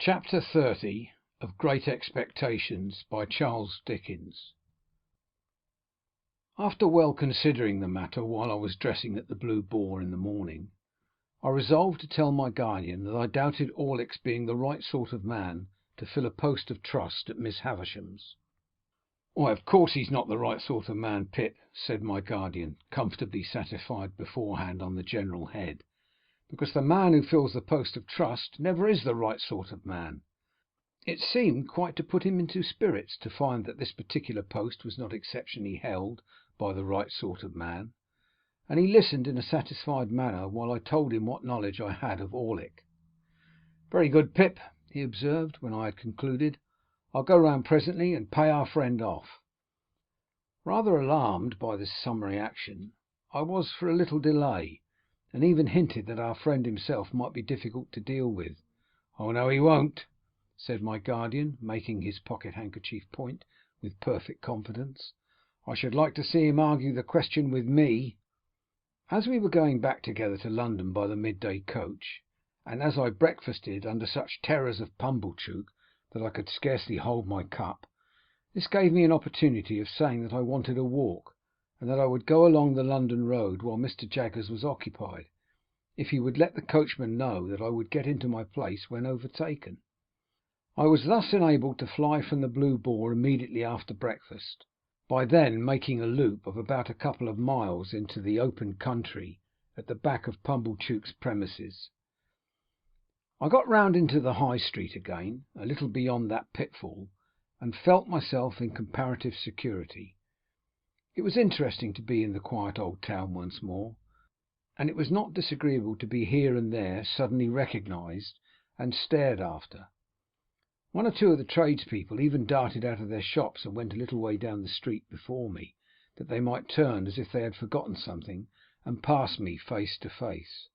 Chapter 30 of Great Expectations by Charles Dickens. After well considering the matter while I was dressing at the Blue Boar in the morning, I resolved to tell my guardian that I doubted Orlick's being the right sort of man to fill a post of trust at Miss Havisham's. "Why, of course he's not the right sort of man, Pip," said my guardian, comfortably satisfied beforehand on the general head, "because the man who fills the post of trust never is the right sort of man." It seemed quite to put him into spirits to find that this particular post was not exceptionally held by the right sort of man, and he listened in a satisfied manner while I told him what knowledge I had of Orlick. "Very good, Pip," he observed, when I had concluded. "I'll go round presently and pay our friend off." Rather alarmed by this summary action, I was for a little delay, and even hinted that our friend himself might be difficult to deal with. "Oh no, he won't," said my guardian, making his pocket-handkerchief point with perfect confidence. "I should like to see him argue the question with me." As we were going back together to London by the midday coach, and as I breakfasted under such terrors of Pumblechook that I could scarcely hold my cup, this gave me an opportunity of saying that I wanted a walk, and that I would go along the London road while Mr. Jaggers was occupied, if he would let the coachman know that I would get into my place when overtaken. I was thus enabled to fly from the Blue Boar immediately after breakfast, by then making a loop of about a couple of miles into the open country at the back of Pumblechook's premises. I got round into the High Street again, a little beyond that pitfall, and felt myself in comparative security. It was interesting to be in the quiet old town once more, and it was not disagreeable to be here and there suddenly recognised and stared after. One or two of the tradespeople even darted out of their shops and went a little way down the street before me, that they might turn as if they had forgotten something and pass me face to face,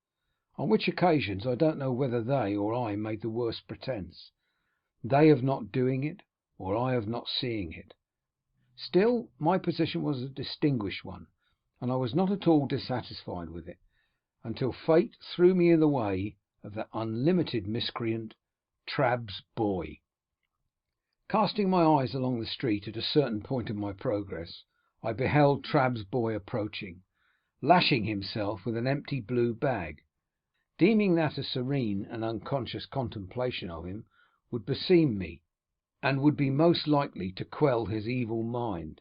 on which occasions I don't know whether they or I made the worse pretence, they of not doing it, or I of not seeing it. Still, my position was a distinguished one, and I was not at all dissatisfied with it, until fate threw me in the way of that unlimited miscreant, Trabb's boy. Casting my eyes along the street at a certain point of my progress, I beheld Trabb's boy approaching, lashing himself with an empty blue bag. Deeming that a serene and unconscious contemplation of him would beseem me, and would be most likely to quell his evil mind,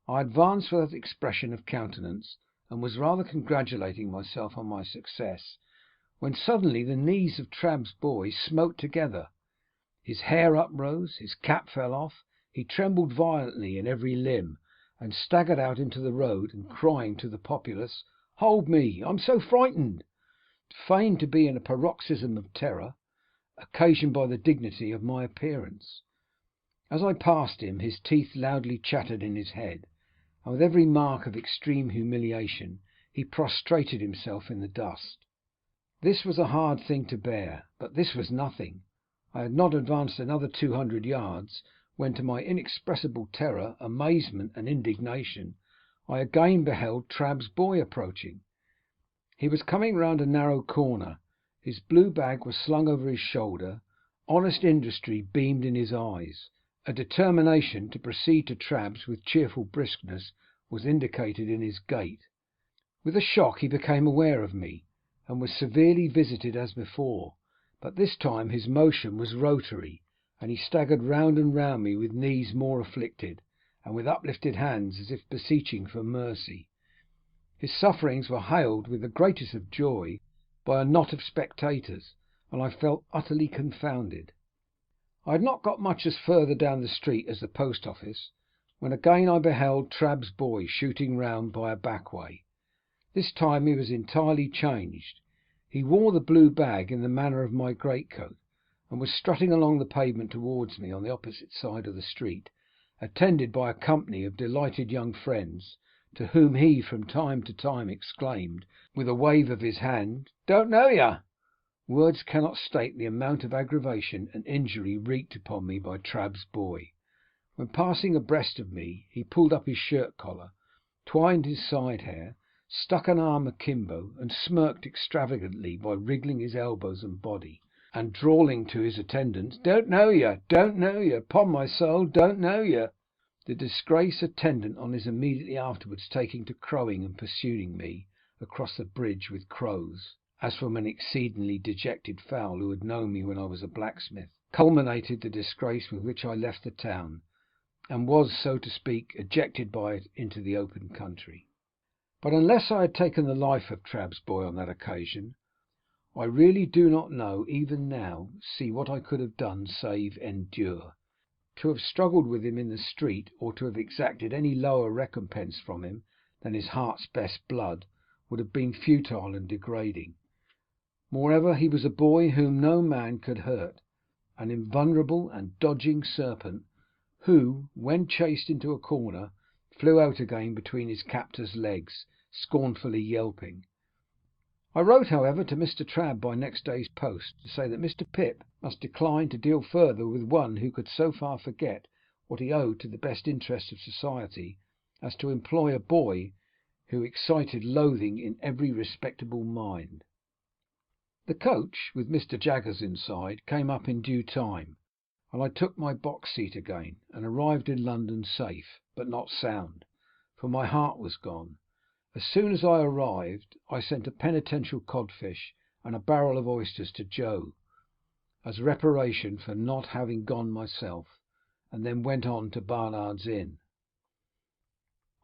I advanced with that expression of countenance, and was rather congratulating myself on my success, when suddenly the knees of Trabb's boy smote together. His hair uprose, his cap fell off, he trembled violently in every limb, and staggered out into the road, and crying to the populace, "Hold me, I'm so frightened," feigned to be in a paroxysm of terror, occasioned by the dignity of my appearance. As I passed him, his teeth loudly chattered in his head, and with every mark of extreme humiliation he prostrated himself in the dust. This was a hard thing to bear, but this was nothing. I had not advanced another 200 yards, when, to my inexpressible terror, amazement, and indignation, I again beheld Trabb's boy approaching. He was coming round a narrow corner, his blue bag was slung over his shoulder, honest industry beamed in his eyes, a determination to proceed to Trabb's with cheerful briskness was indicated in his gait. With a shock he became aware of me, and was severely visited as before, but this time his motion was rotary, and he staggered round and round me with knees more afflicted, and with uplifted hands as if beseeching for mercy. His sufferings were hailed with the greatest of joy by a knot of spectators, and I felt utterly confounded. I had not got much as further down the street as the post office, when again I beheld Trabb's boy shooting round by a back way. This time he was entirely changed. He wore the blue bag in the manner of my greatcoat, and was strutting along the pavement towards me on the opposite side of the street, attended by a company of delighted young friends, to whom he from time to time exclaimed, with a wave of his hand, "Don't know yer." Words cannot state the amount of aggravation and injury wreaked upon me by Trabb's boy. When passing abreast of me, he pulled up his shirt collar, twined his side hair, stuck an arm akimbo, and smirked extravagantly by wriggling his elbows and body, and drawling to his attendants, "Don't know you, don't know you, 'pon my soul, don't know you." The disgrace attendant on his immediately afterwards taking to crowing and pursuing me across the bridge with crows, as from an exceedingly dejected fowl who had known me when I was a blacksmith, culminated the disgrace with which I left the town, and was, so to speak, ejected by it into the open country. But unless I had taken the life of Trabb's boy on that occasion, I really do not know, even now, see what I could have done save endure. To have struggled with him in the street, or to have exacted any lower recompense from him than his heart's best blood, would have been futile and degrading. Moreover, he was a boy whom no man could hurt, an invulnerable and dodging serpent, who, when chased into a corner, flew out again between his captor's legs, scornfully yelping. I wrote, however, to Mr. Trabb by next day's post, to say that Mr. Pip must decline to deal further with one who could so far forget what he owed to the best interests of society as to employ a boy who excited loathing in every respectable mind. The coach, with Mr. Jaggers inside, came up in due time, and I took my box seat again, and arrived in London safe, but not sound, for my heart was gone. As soon as I arrived, I sent a penitential codfish and a barrel of oysters to Joe, as reparation for not having gone myself, and then went on to Barnard's Inn.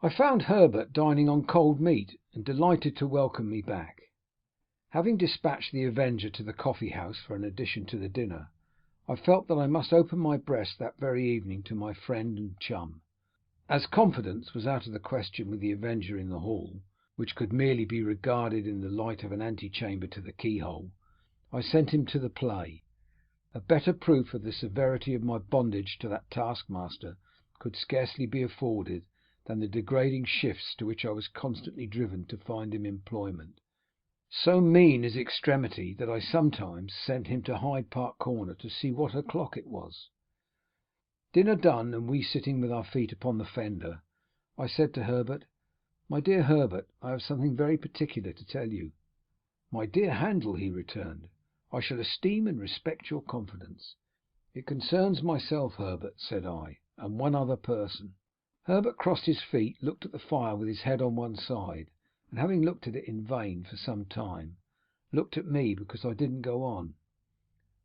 I found Herbert dining on cold meat, and delighted to welcome me back. Having dispatched the Avenger to the coffee house for an addition to the dinner, I felt that I must open my breast that very evening to my friend and chum. As confidence was out of the question with the Avenger in the hall, which could merely be regarded in the light of an antechamber to the keyhole, I sent him to the play. A better proof of the severity of my bondage to that taskmaster could scarcely be afforded than the degrading shifts to which I was constantly driven to find him employment. So mean is extremity that I sometimes sent him to Hyde Park Corner to see what o'clock it was. Dinner done, and we sitting with our feet upon the fender, I said to Herbert, "My dear Herbert, I have something very particular to tell you." "My dear Handel," he returned, "I shall esteem and respect your confidence." "It concerns myself, Herbert," said I, "and one other person." Herbert crossed his feet, looked at the fire with his head on one side, and having looked at it in vain for some time, looked at me because I didn't go on.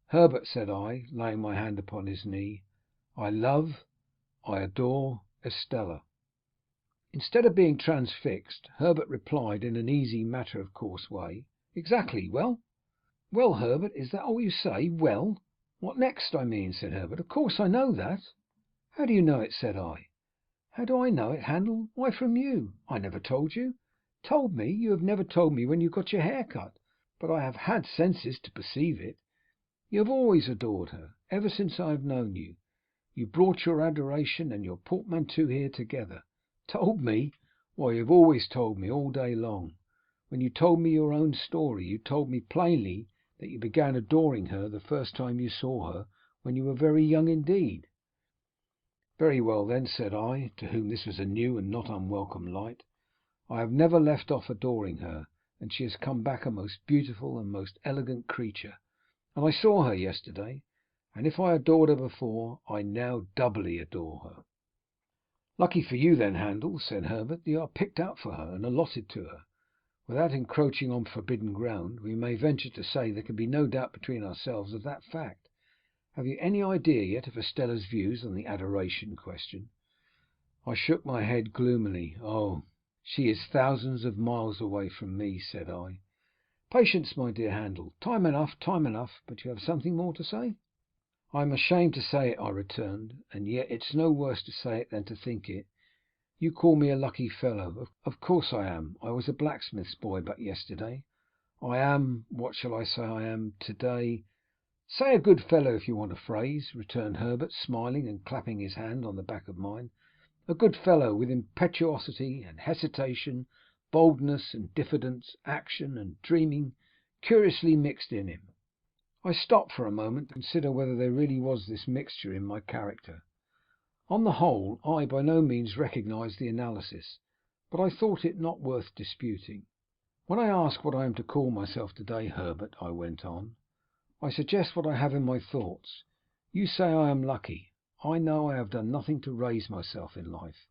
"Herbert," said I, laying my hand upon his knee, "I love, I adore Estella." Instead of being transfixed, Herbert replied in an easy, matter-of-course way, "Exactly. Well?" "Well, Herbert, is that all you say? Well, what next, I mean?" said Herbert. "Of course I know that." "How do you know it?" said I. "How do I know it, Handel? Why, from you. I never told you." "Told me? You have never told me when you got your hair cut, but I have had senses to perceive it. You have always adored her, ever since I have known you. You brought your adoration and your portmanteau here together. Told me? Why, you have always told me all day long. When you told me your own story, you told me plainly that you began adoring her the first time you saw her, when you were very young indeed." "Very well, then," said I, to whom this was a new and not unwelcome light, "I have never left off adoring her, and she has come back a most beautiful and most elegant creature, and I saw her yesterday, and if I adored her before, I now doubly adore her." "Lucky for you, then, Handel," said Herbert, "that you are picked out for her, and allotted to her. Without encroaching on forbidden ground, we may venture to say there can be no doubt between ourselves of that fact. Have you any idea yet of Estella's views on the adoration question?" I shook my head gloomily. "Oh, she is thousands of miles away from me," said I. "Patience, my dear Handel. Time enough, time enough. But you have something more to say?" "I am ashamed to say it," I returned, "and yet it's no worse to say it than to think it. You call me a lucky fellow. Of course I am. I was a blacksmith's boy but yesterday. I am, what shall I say I am to-day?" "Say a good fellow, if you want a phrase," returned Herbert, smiling and clapping his hand on the back of mine. "A good fellow, with impetuosity and hesitation, boldness and diffidence, action and dreaming, curiously mixed in him." I stopped for a moment to consider whether there really was this mixture in my character. On the whole, I by no means recognized the analysis, but I thought it not worth disputing. "When I ask what I am to call myself to day, Herbert," I went on, I suggest what I have in my thoughts. You say I am lucky. I know I have done nothing to raise myself in life,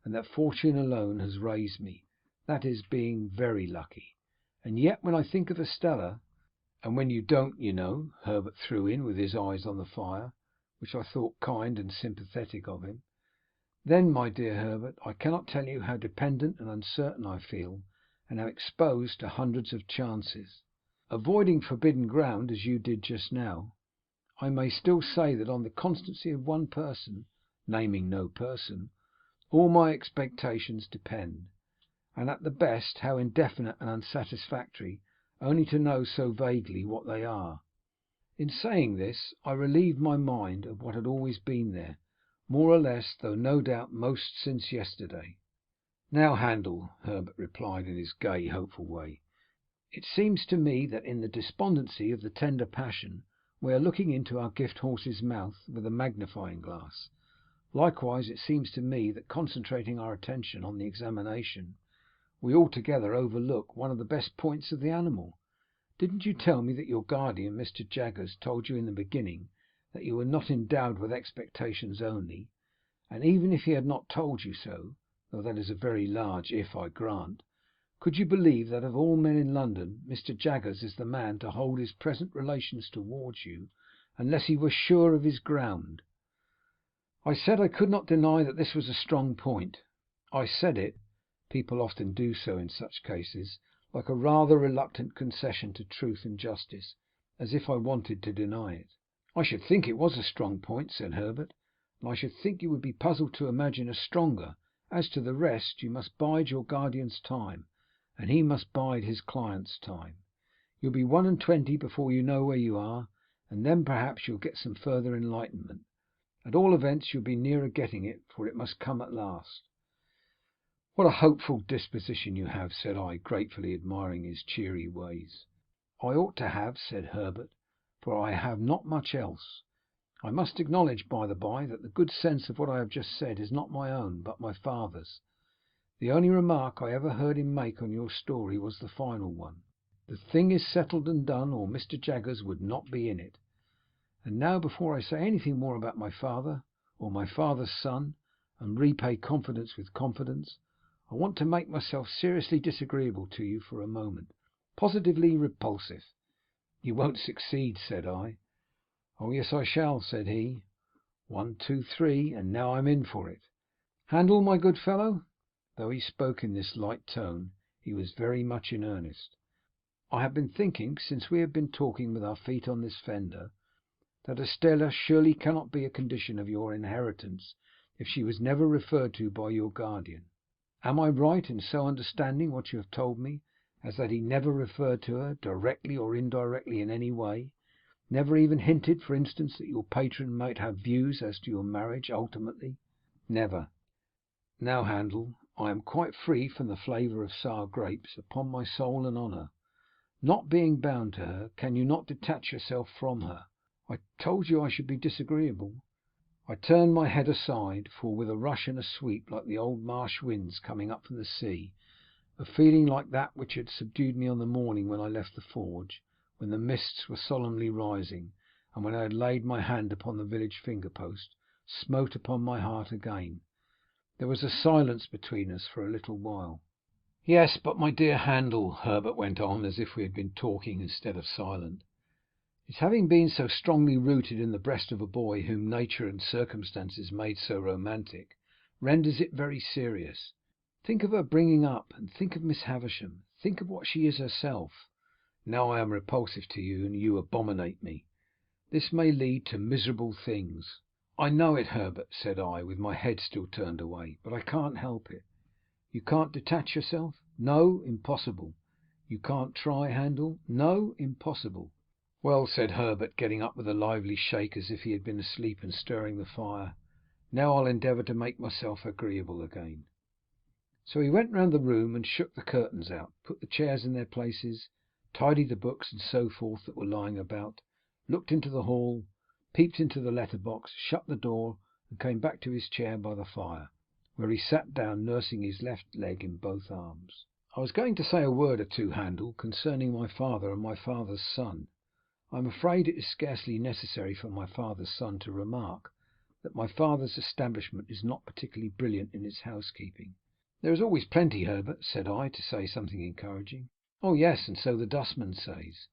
and that fortune alone has raised me, that is, being very lucky. And yet when I think of Estella, and when you don't, you know," Herbert threw in, with his eyes on the fire, which I thought kind and sympathetic of him, "then, my dear Herbert, I cannot tell you how dependent and uncertain I feel, and how exposed to hundreds of chances. Avoiding forbidden ground as you did just now, I may still say that on the constancy of one person, naming no person, all my expectations depend, and at the best how indefinite and unsatisfactory only to know so vaguely what they are. In saying this, I relieved my mind of what had always been there, more or less, though no doubt most since yesterday." "Now, Handel," Herbert replied in his gay, hopeful way, "it seems to me that in the despondency of the tender passion we are looking into our gift horse's mouth with a magnifying glass. Likewise, it seems to me that, concentrating our attention on the examination, we altogether overlook one of the best points of the animal. Didn't you tell me that your guardian, Mr. Jaggers, told you in the beginning that you were not endowed with expectations only? And even if he had not told you so, though that is a very large if, I grant, could you believe that of all men in London Mr. Jaggers is the man to hold his present relations towards you unless he were sure of his ground?" I said I could not deny that this was a strong point. I said it, people often do so in such cases, like a rather reluctant concession to truth and justice, as if I wanted to deny it. "I should think it was a strong point," said Herbert, "and I should think you would be puzzled to imagine a stronger. As to the rest, you must bide your guardian's time, and he must bide his client's time. You'll be 21 before you know where you are, and then perhaps you'll get some further enlightenment. At all events, you'll be nearer getting it, for it must come at last." "What a hopeful disposition you have," said I, gratefully admiring his cheery ways. "I ought to have," said Herbert, "for I have not much else. I must acknowledge, by the by, that the good sense of what I have just said is not my own, but my father's. The only remark I ever heard him make on your story was the final one. The thing is settled and done, or Mr. Jaggers would not be in it. And now, before I say anything more about my father, or my father's son, and repay confidence with confidence, I want to make myself seriously disagreeable to you for a moment, positively repulsive." "You won't succeed," said I. "Oh yes, I shall," said he. 1, 2, 3, and now I'm in for it. Handel, my good fellow," though he spoke in this light tone, he was very much in earnest, "I have been thinking, since we have been talking with our feet on this fender, that Estella surely cannot be a condition of your inheritance if she was never referred to by your guardian. Am I right in so understanding what you have told me as that he never referred to her, directly or indirectly in any way, never even hinted, for instance, that your patron might have views as to your marriage ultimately?" "Never. Now, Handel, I am quite free from the flavour of sour grapes, upon my soul and honour. Not being bound to her, can you not detach yourself from her?" "I told you I should be disagreeable." I turned my head aside, for with a rush and a sweep, like the old marsh winds coming up from the sea, a feeling like that which had subdued me on the morning when I left the forge, when the mists were solemnly rising, and when I had laid my hand upon the village finger-post, smote upon my heart again. There was a silence between us for a little while. "Yes, but my dear Handel," Herbert went on, as if we had been talking instead of silent, "its having been so strongly rooted in the breast of a boy whom nature and circumstances made so romantic, renders it very serious. Think of her bringing up, and think of Miss Havisham. Think of what she is herself. Now I am repulsive to you, and you abominate me. This may lead to miserable things." "I know it, Herbert," said I, with my head still turned away, "but I can't help it." "You can't detach yourself?" "No, impossible." "You can't try, Handel?" "No, impossible." "Well," said Herbert, getting up with a lively shake, as if he had been asleep, and stirring the fire, "now I'll endeavour to make myself agreeable again." So he went round the room and shook the curtains out, put the chairs in their places, tidied the books and so forth that were lying about, looked into the hall, peeped into the letter box, shut the door, and came back to his chair by the fire, where he sat down, nursing his left leg in both arms. "I was going to say a word or two, Handel, concerning my father and my father's son. I am afraid it is scarcely necessary for my father's son to remark that my father's establishment is not particularly brilliant in its housekeeping. "There is always plenty, Herbert," said I, to say something encouraging. "Oh yes, and so the dustman says,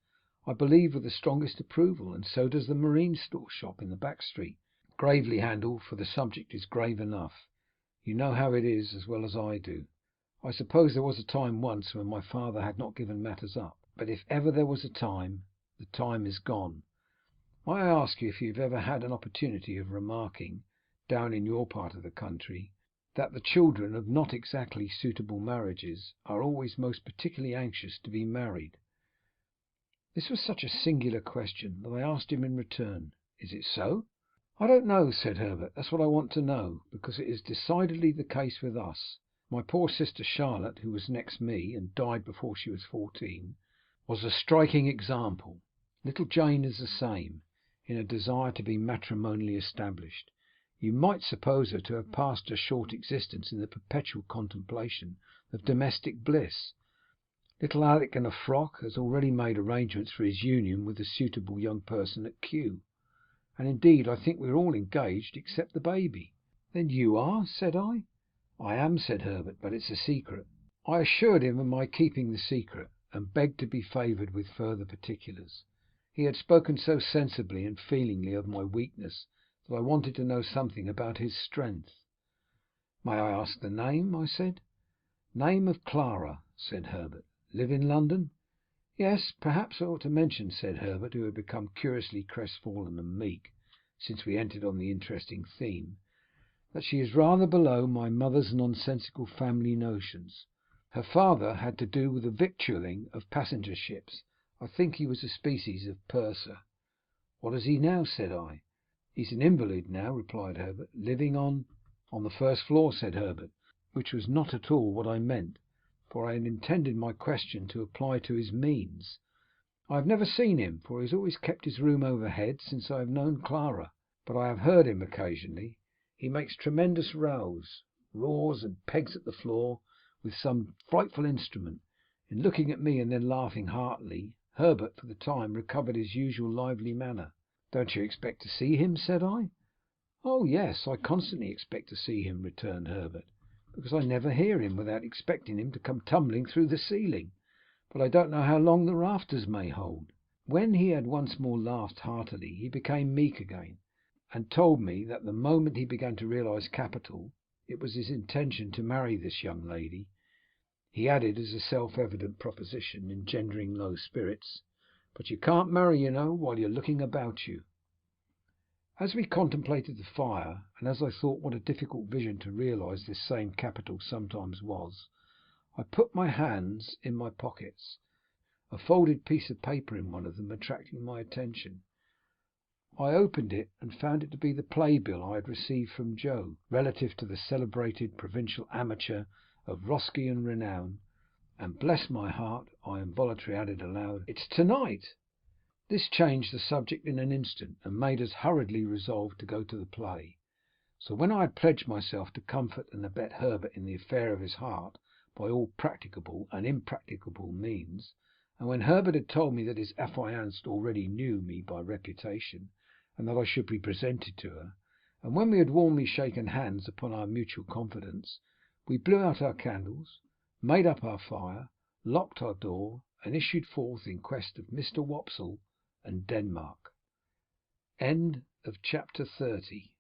I believe with the strongest approval, and so does the marine store shop in the back street." "Gravely, Handel, for the subject is grave enough. You know how it is as well as I do. I suppose there was a time once when my father had not given matters up, but if ever there was a time, the time is gone. May I ask you if you have ever had an opportunity of remarking, down in your part of the country, that the children of not exactly suitable marriages are always most particularly anxious to be married?" This was such a singular question that I asked him in return, "Is it so?" "I don't know," said Herbert. "That's what I want to know, because it is decidedly the case with us. My poor sister Charlotte, who was next me, and died before she was 14, was a striking example. Little Jane is the same, in a desire to be matrimonially established. You might suppose her to have passed her short existence in the perpetual contemplation of domestic bliss. Little Alec in a frock has already made arrangements for his union with a suitable young person at Kew, and indeed I think we are all engaged except the baby." "Then you are?" said I. "I am," said Herbert, "but it's a secret." I assured him of my keeping the secret, and begged to be favoured with further particulars. He had spoken so sensibly and feelingly of my weakness that I wanted to know something about his strength. "May I ask the name?" I said. "Name of Clara," said Herbert. "Live in London?" "Yes. Perhaps I ought to mention," said Herbert, who had become curiously crestfallen and meek since we entered on the interesting theme, "that she is rather below my mother's nonsensical family notions. Her father had to do with the victualling of passenger ships. I think he was a species of purser." "What is he now?" said I. "He's an invalid now," replied Herbert, "living on—" "On the first floor," said Herbert, which was not at all what I meant, for I had intended my question to apply to his means. "I have never seen him, for he has always kept his room overhead since I have known Clara, but I have heard him occasionally. He makes tremendous rows, roars, and pegs at the floor with some frightful instrument. In looking at me and then laughing heartily, Herbert for the time recovered his usual lively manner. "Don't you expect to see him?" said I. "Oh yes, I constantly expect to see him," returned Herbert, "because I never hear him without expecting him to come tumbling through the ceiling. But I don't know how long the rafters may hold." When he had once more laughed heartily, he became meek again, and told me that the moment he began to realize capital, it was his intention to marry this young lady. He added, as a self-evident proposition, engendering low spirits, "But you can't marry, you know, while you're looking about you." As we contemplated the fire, and as I thought what a difficult vision to realize this same capital sometimes was, I put my hands in my pockets, a folded piece of paper in one of them attracting my attention. I opened it, and found it to be the playbill I had received from Joe, relative to the celebrated provincial amateur of Roscian renown, and, bless my heart, I involuntarily added aloud, "It's to-night." This changed the subject in an instant, and made us hurriedly resolve to go to the play. So when I had pledged myself to comfort and abet Herbert in the affair of his heart by all practicable and impracticable means, and when Herbert had told me that his affianced already knew me by reputation, and that I should be presented to her, and when we had warmly shaken hands upon our mutual confidence, we blew out our candles, made up our fire, locked our door, and issued forth in quest of Mr. Wopsle and Denmark. Chapter 30.